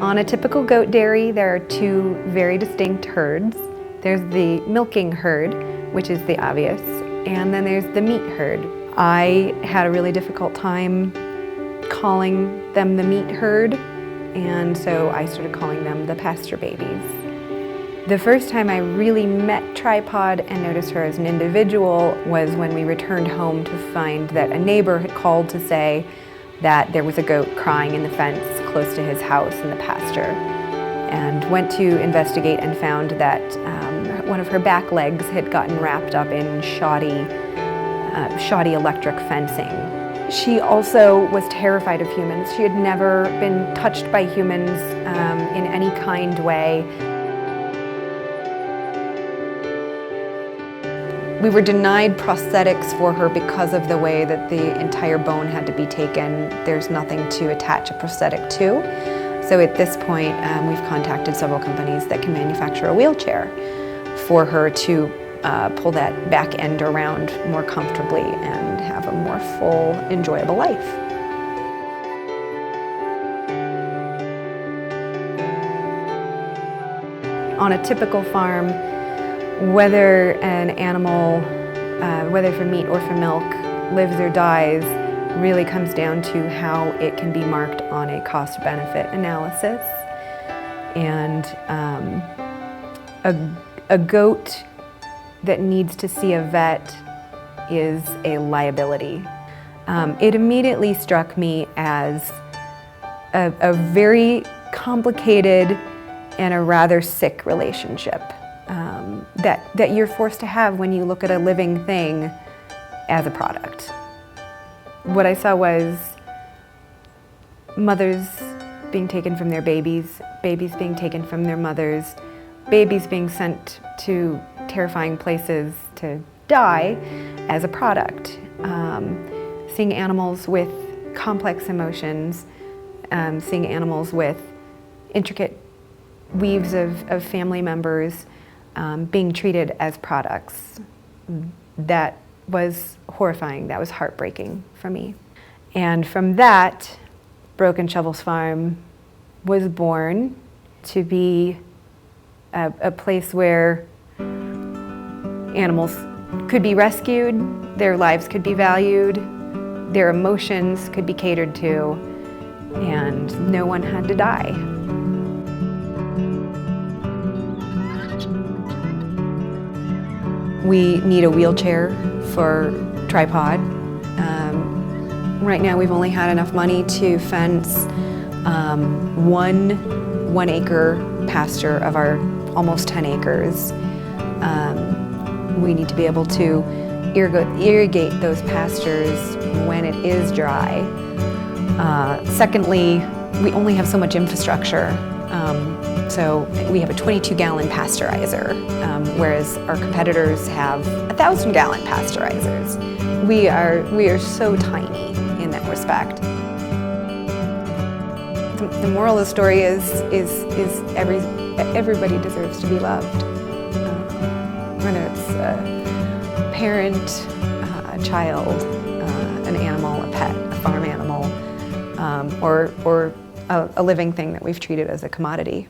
On a typical goat dairy, there are two very distinct herds. There's the milking herd, which is the obvious, and then there's the meat herd. I had a really difficult time calling them the meat herd, and so I started calling them the pasture babies. The first time I really met Tripod and noticed her as an individual was when we returned home to find that a neighbor had called to say that there was a goat crying in the fence close to his house in the pasture, and went to investigate and found that one of her back legs had gotten wrapped up in shoddy electric fencing. She also was terrified of humans. She had never been touched by humans in any kind way. We were denied prosthetics for her because of the way that the entire bone had to be taken. There's nothing to attach a prosthetic to. So at this point, we've contacted several companies that can manufacture a wheelchair for her to pull that back end around more comfortably and have a more full, enjoyable life. On a typical farm, whether an animal, whether for meat or for milk, lives or dies, really comes down to how it can be marked on a cost-benefit analysis. And a goat that needs to see a vet is a liability. It immediately struck me as a very complicated and a rather sick relationship that you're forced to have when you look at a living thing as a product. What I saw was mothers being taken from their babies, babies being taken from their mothers, babies being sent to terrifying places to die as a product. Seeing animals with complex emotions, seeing animals with intricate weaves of family members being treated as products. That was horrifying, that was heartbreaking for me. And from that, Broken Shovels Farm was born to be a place where animals could be rescued, their lives could be valued, their emotions could be catered to, and no one had to die. We need a wheelchair for Tripod. Right now we've only had enough money to fence one acre pasture of our almost 10 acres. We need to be able to irrigate those pastures when it is dry. Secondly, we only have so much infrastructure. So we have a 22-gallon pasteurizer, whereas our competitors have 1,000-gallon pasteurizers. We are so tiny in that respect. The moral of the story is everybody deserves to be loved, whether it's a parent, a child, an animal, a pet, a farm animal, or a living thing that we've treated as a commodity.